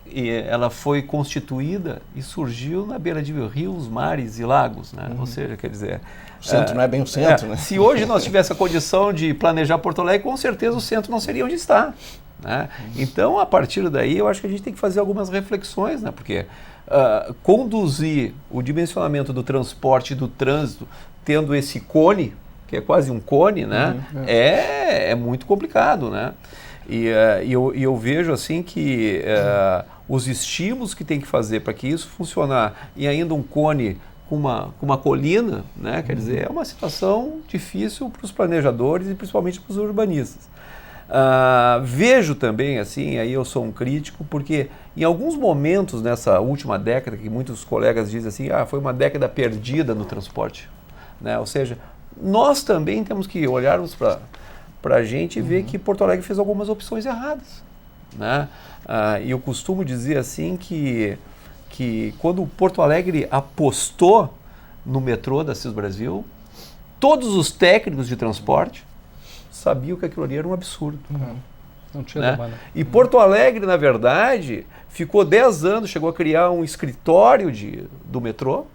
S4: E ela foi constituída e surgiu na beira de rios, mares e lagos, né? Ou seja, quer dizer...
S1: O centro não é bem o centro, né?
S4: Se hoje nós tivéssemos a condição de planejar Porto Alegre, com certeza o centro não seria onde está, né? Então, a partir daí, eu acho que a gente tem que fazer algumas reflexões, né? Porque conduzir o dimensionamento do transporte e do trânsito tendo esse cone, que é quase um cone, né? É muito complicado, né? E eu vejo assim que os estímulos que tem que fazer para que isso funcionar e ainda um cone com uma colina, né? Quer dizer, é uma situação difícil para os planejadores e principalmente para os urbanistas. Vejo também, assim, aí eu sou um crítico, porque em alguns momentos nessa última década, que muitos colegas dizem assim, foi uma década perdida no transporte, né? Ou seja, nós também temos que olharmos para a gente e ver que Porto Alegre fez algumas opções erradas, né? E eu costumo dizer assim que quando Porto Alegre apostou no metrô da CIS Brasil, todos os técnicos de transporte sabiam que aquilo ali era um absurdo.
S5: Não tinha
S4: né?
S5: demanda.
S4: E Porto Alegre, na verdade, ficou 10 anos, chegou a criar um escritório do metrô,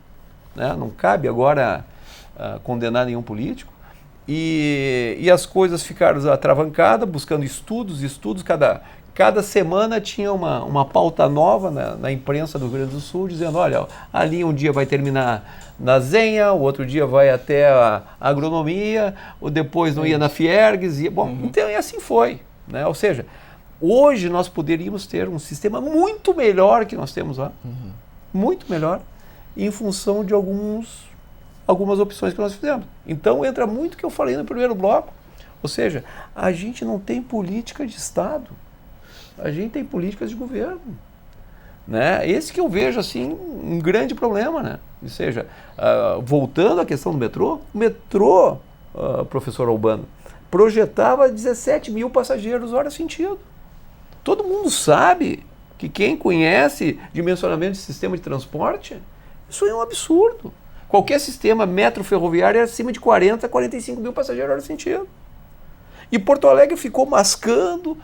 S4: né? Não cabe agora condenar nenhum político. E as coisas ficaram atravancadas, buscando estudos, cada semana tinha uma pauta nova na imprensa do Rio Grande do Sul, dizendo, olha, ali um dia vai terminar na Zenha, o outro dia vai até a agronomia, ou depois não ia na Fiergues, então e assim foi, né? Ou seja, hoje nós poderíamos ter um sistema muito melhor que nós temos lá, muito melhor, em função de algumas opções que nós fizemos. Então entra muito o que eu falei no primeiro bloco, ou seja, a gente não tem política de Estado, a gente tem políticas de governo, né? Esse que eu vejo assim um grande problema, né? Ou seja, voltando à questão do metrô, o metrô, professor Albano, projetava 17 mil passageiros hora sentido. Todo mundo sabe que quem conhece dimensionamento de sistema de transporte, isso é um absurdo. Qualquer sistema metro-ferroviário é acima de 40 a 45 mil passageiros hora sentido. E Porto Alegre ficou mascando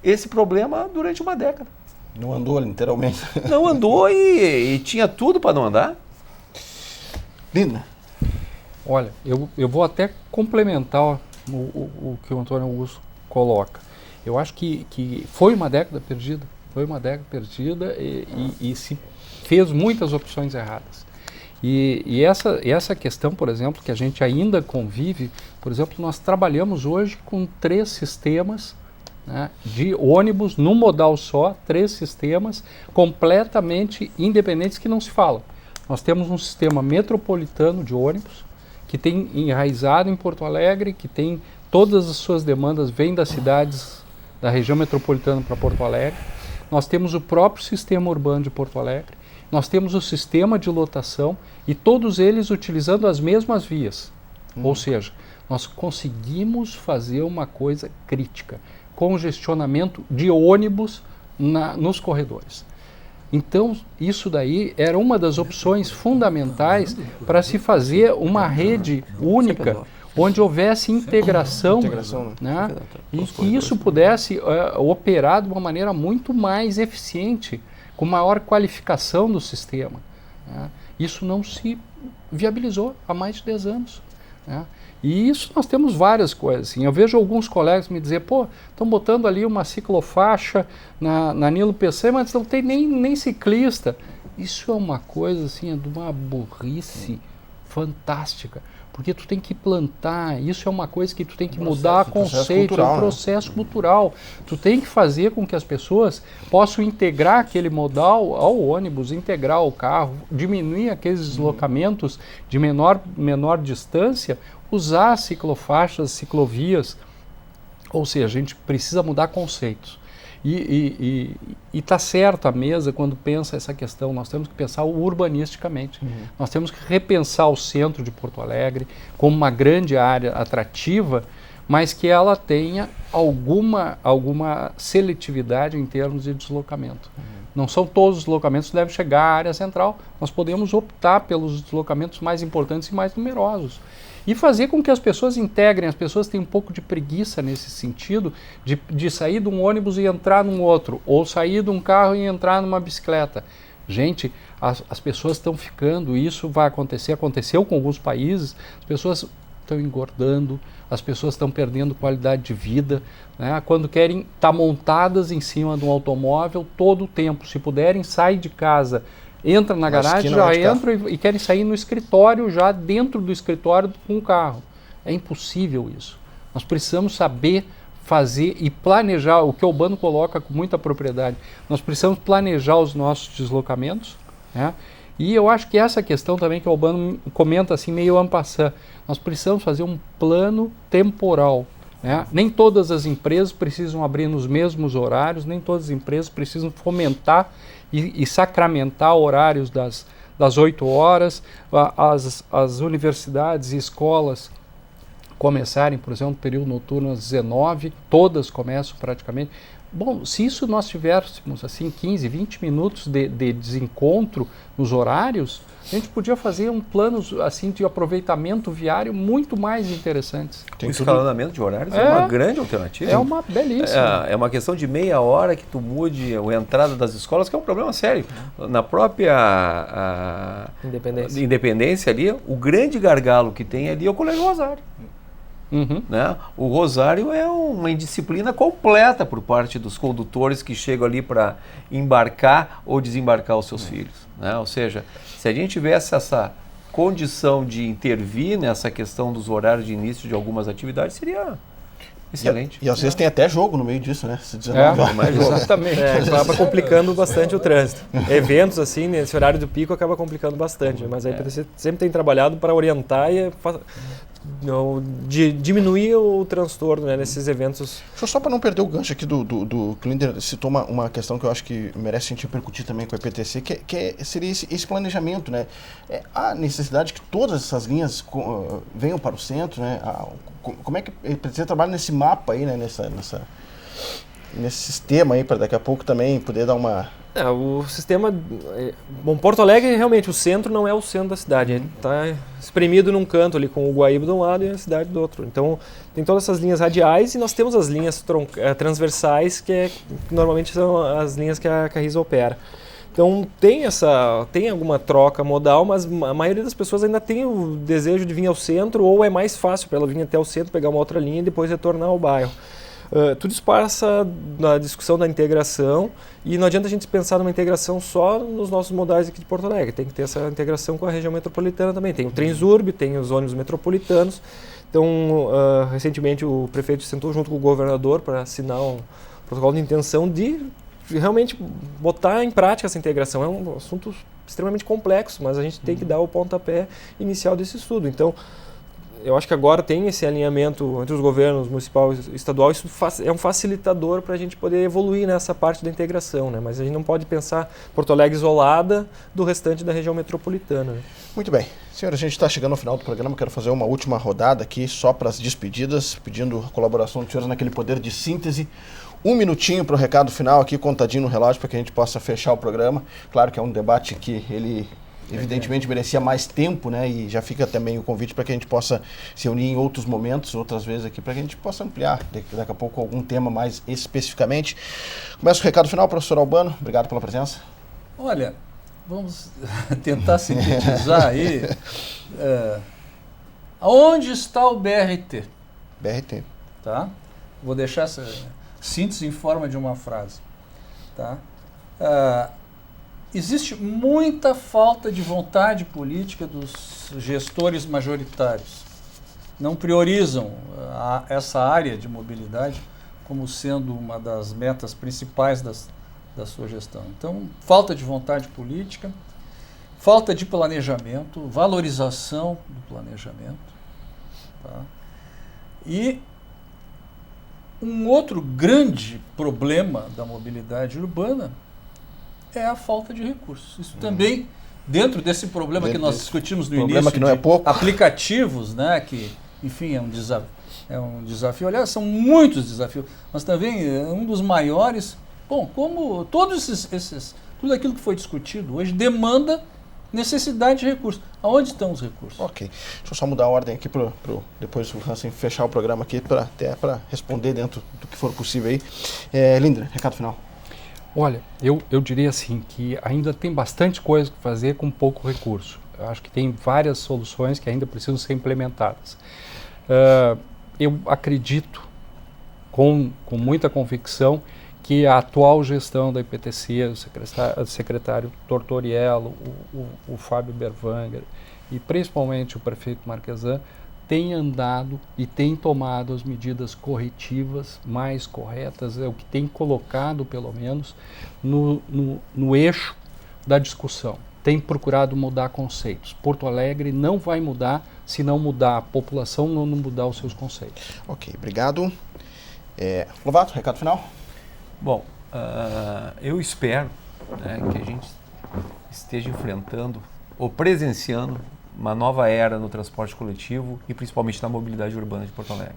S4: esse problema durante uma década.
S1: Não andou, literalmente.
S4: Não andou e tinha tudo para não andar.
S1: Lina.
S5: Olha, eu vou até complementar o que o Antônio Augusto coloca. Eu acho que foi uma década perdida. Foi uma década perdida e se fez muitas opções erradas. E essa questão, por exemplo, que a gente ainda convive, por exemplo, nós trabalhamos hoje com 3 sistemas, né, de ônibus num modal só, 3 sistemas completamente independentes que não se falam. Nós temos um sistema metropolitano de ônibus que tem enraizado em Porto Alegre, que tem todas as suas demandas vêm das cidades da região metropolitana para Porto Alegre. Nós temos o próprio sistema urbano de Porto Alegre, nós temos o sistema de lotação e todos eles utilizando as mesmas vias. Ou seja, nós conseguimos fazer uma coisa crítica, congestionamento de ônibus nos corredores. Então, isso daí era uma das opções fundamentais para se fazer uma rede única, onde houvesse integração, né? E que isso pudesse operar de uma maneira muito mais eficiente, com maior qualificação do sistema, né? Isso não se viabilizou há mais de 10 anos. Né? E isso nós temos várias coisas. Assim. Eu vejo alguns colegas me dizer, pô, estão botando ali uma ciclofaixa na Nilo PC, mas não tem nem ciclista. Isso é uma coisa assim, de uma burrice fantástica. Porque tu tem que plantar, isso é uma coisa que tu tem que mudar conceito, é um processo cultural. Tu tem que fazer com que as pessoas possam integrar aquele modal ao ônibus, integrar ao carro, diminuir aqueles deslocamentos de menor distância, usar ciclofaixas, ciclovias. Ou seja, a gente precisa mudar conceitos. E está certo a mesa quando pensa essa questão, nós temos que pensar urbanisticamente. Nós temos que repensar o centro de Porto Alegre como uma grande área atrativa, mas que ela tenha alguma seletividade em termos de deslocamento. Não são todos os deslocamentos que devem chegar à área central, nós podemos optar pelos deslocamentos mais importantes e mais numerosos. E fazer com que as pessoas integrem, as pessoas têm um pouco de preguiça nesse sentido, de sair de um ônibus e entrar num outro, ou sair de um carro e entrar numa bicicleta. Gente, as pessoas estão ficando, isso vai acontecer, aconteceu com alguns países, as pessoas estão engordando, as pessoas estão perdendo qualidade de vida, né? Quando querem estar montadas em cima de um automóvel todo o tempo, se puderem, saem de casa, entra na garagem, já entram e querem sair no escritório, já dentro do escritório com o carro. É impossível isso. Nós precisamos saber fazer e planejar, o que o Albano coloca com muita propriedade. Nós precisamos planejar os nossos deslocamentos, né? E eu acho que essa questão também que o Albano comenta assim meio en passant, nós precisamos fazer um plano temporal. Né? Nem todas as empresas precisam abrir nos mesmos horários, nem todas as empresas precisam fomentar e sacramentar horários das 8 horas, as universidades e escolas começarem, por exemplo, período noturno às 19, todas começam praticamente. Bom, se isso nós tivéssemos assim 15, 20 minutos de desencontro nos horários, a gente podia fazer um plano assim de aproveitamento viário muito mais interessantes.
S4: O escalonamento de horários é uma grande alternativa.
S5: É uma belíssima.
S4: É uma questão de meia hora que tu mude a entrada das escolas, que é um problema sério. Na própria Independência ali, o grande gargalo que tem ali é o Colégio Rosário. Né? O Rosário é uma indisciplina completa por parte dos condutores que chegam ali para embarcar ou desembarcar os seus filhos. Né? Ou seja, se a gente tivesse essa condição de intervir nessa questão dos horários de início de algumas atividades, seria excelente.
S1: E às vezes tem até jogo no meio disso, né? Se 19 horas.
S5: Exatamente.
S3: Acaba complicando bastante o trânsito. Eventos assim, nesse horário do pico, acaba complicando bastante. Mas a IPTC sempre tem trabalhado para orientar e diminuir o transtorno, né, nesses eventos.
S1: Só para não perder o gancho aqui do Klinder, citou uma questão que eu acho que merece a gente repercutir também com a IPTC, que seria esse planejamento, né? A necessidade que todas essas linhas venham para o centro, né? Como é que a IPTC trabalha nesse mapa aí, né? Nesse sistema aí, para daqui a pouco também poder dar uma...
S3: O sistema... Bom, Porto Alegre, realmente, o centro não é o centro da cidade. Ele está espremido num canto ali, com o Guaíba de um lado e a cidade do outro. Então, tem todas essas linhas radiais e nós temos as linhas transversais, que normalmente são as linhas que a RISA opera. Então, tem alguma troca modal, mas a maioria das pessoas ainda tem o desejo de vir ao centro, ou é mais fácil para ela vir até o centro, pegar uma outra linha e depois retornar ao bairro. Tudo isso passa na discussão da integração, e não adianta a gente pensar numa integração só nos nossos modais aqui de Porto Alegre, tem que ter essa integração com a região metropolitana também. Tem o Transurb, tem os ônibus metropolitanos. Então, recentemente o prefeito sentou junto com o governador para assinar um protocolo de intenção de realmente botar em prática essa integração. É um assunto extremamente complexo, mas a gente tem que dar o pontapé inicial desse estudo. Então, eu acho que agora tem esse alinhamento entre os governos municipal e estadual, isso é um facilitador para a gente poder evoluir nessa parte da integração, né? Mas a gente não pode pensar Porto Alegre isolada do restante da região metropolitana. Né?
S1: Muito bem. Senhora, a gente está chegando ao final do programa, quero fazer uma última rodada aqui, só para as despedidas, pedindo a colaboração dos senhores naquele poder de síntese. Um minutinho para o recado final aqui, contadinho no relógio, para que a gente possa fechar o programa. Claro que é um debate que ele... evidentemente merecia mais tempo, né? E já fica também o convite para que a gente possa se unir em outros momentos, outras vezes aqui, para que a gente possa ampliar daqui a pouco algum tema mais especificamente. Começa o recado final, professor Albano. Obrigado pela presença.
S2: Olha, vamos tentar sintetizar aí. Aonde está o BRT?
S1: BRT.
S2: Tá? Vou deixar essa síntese em forma de uma frase. Tá? Existe muita falta de vontade política dos gestores majoritários. Não priorizam essa área de mobilidade como sendo uma das metas principais da sua gestão. Então, falta de vontade política, falta de planejamento, valorização do planejamento. Tá? E um outro grande problema da mobilidade urbana é a falta de recursos. Isso também, dentro desse problema que nós discutimos no início,
S1: que não é pouco.
S2: Aplicativos, né, que, enfim, é um desafio. Aliás, são muitos desafios, mas também um dos maiores. Bom, como todos tudo aquilo que foi discutido hoje demanda necessidade de recursos. Aonde estão os recursos?
S1: Ok. Deixa eu só mudar a ordem aqui para depois o Hansen fechar o programa aqui, até para responder dentro do que for possível aí. Lindra, recado final.
S5: Olha, eu diria assim, que ainda tem bastante coisa para fazer com pouco recurso. Eu acho que tem várias soluções que ainda precisam ser implementadas. Eu acredito, com muita convicção, que a atual gestão da IPTC, o secretário Tortoriello, o Fábio Berwanger e principalmente o prefeito Marquesan, tem andado e tem tomado as medidas corretivas mais corretas, é o que tem colocado, pelo menos, no eixo da discussão. Tem procurado mudar conceitos. Porto Alegre não vai mudar se não mudar a população, não mudar os seus conceitos.
S1: Ok, obrigado. Lovato, recado final?
S4: Bom, eu espero, né, que a gente esteja enfrentando ou presenciando uma nova era no transporte coletivo e principalmente na mobilidade urbana de Porto Alegre.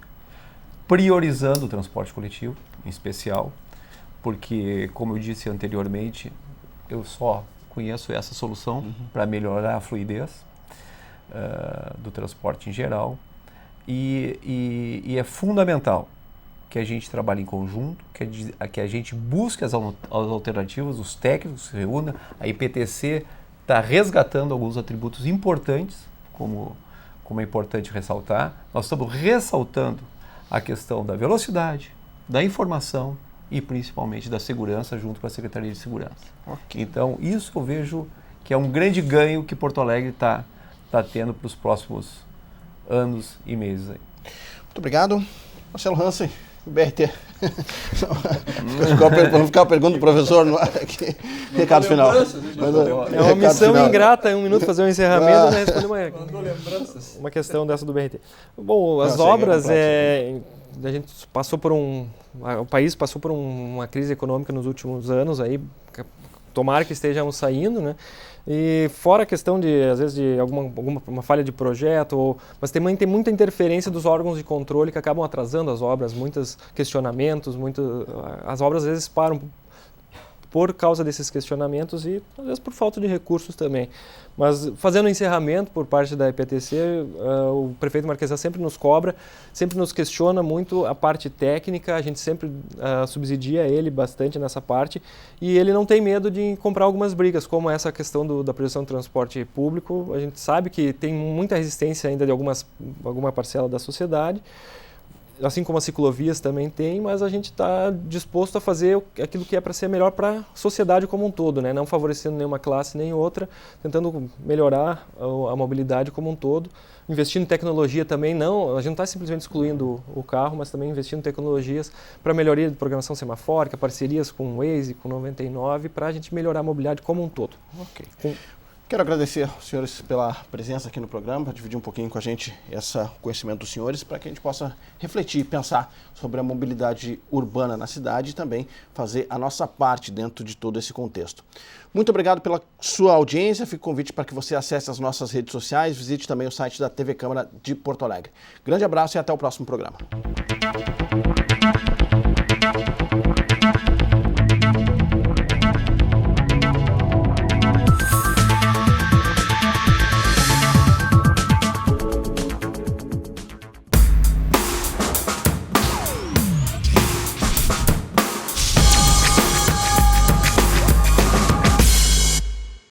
S4: Priorizando o transporte coletivo, em especial, porque, como eu disse anteriormente, eu só conheço essa solução para melhorar a fluidez do transporte em geral, e é fundamental que a gente trabalhe em conjunto, que a gente busque as alternativas, os técnicos se reúnam. A IPTC está resgatando alguns atributos importantes, como é importante ressaltar. Nós estamos ressaltando a questão da velocidade, da informação e principalmente da segurança junto com a Secretaria de Segurança.
S1: Ok.
S4: Então, isso eu vejo que é um grande ganho que Porto Alegre está tendo para os próximos anos e meses aí.
S1: Muito obrigado. Marcelo Hansen, BRT. Vamos ficar a pergunta do professor no ar aqui. Recado final.
S3: É uma missão ingrata, em um minuto fazer um encerramento, né? Responder uma questão dessa do BRT. Bom, as obras, a gente passou por o país passou por uma crise econômica nos últimos anos, aí, tomara que estejamos saindo, né? E fora a questão de, às vezes, de alguma falha de projeto, mas também tem muita interferência dos órgãos de controle que acabam atrasando as obras, muitos questionamentos, as obras às vezes param por causa desses questionamentos e às vezes por falta de recursos também. Mas fazendo o encerramento por parte da IPTC, o prefeito Marquesã sempre nos cobra, sempre nos questiona muito a parte técnica, a gente sempre subsidia ele bastante nessa parte e ele não tem medo de comprar algumas brigas, como essa questão da priorização do transporte público. A gente sabe que tem muita resistência ainda de alguma parcela da sociedade, assim como as ciclovias também tem, mas a gente está disposto a fazer aquilo que é para ser melhor para a sociedade como um todo, né? Não favorecendo nenhuma classe nem outra, tentando melhorar a mobilidade como um todo, investindo em tecnologia também, a gente não está simplesmente excluindo o carro, mas também investindo em tecnologias para melhoria de programação semafórica, parcerias com o Waze, com o 99, para a gente melhorar a mobilidade como um todo.
S1: Ok. Quero agradecer aos senhores pela presença aqui no programa, para dividir um pouquinho com a gente esse conhecimento dos senhores, para que a gente possa refletir, pensar sobre a mobilidade urbana na cidade e também fazer a nossa parte dentro de todo esse contexto. Muito obrigado pela sua audiência, fica o convite para que você acesse as nossas redes sociais, visite também o site da TV Câmara de Porto Alegre. Grande abraço e até o próximo programa.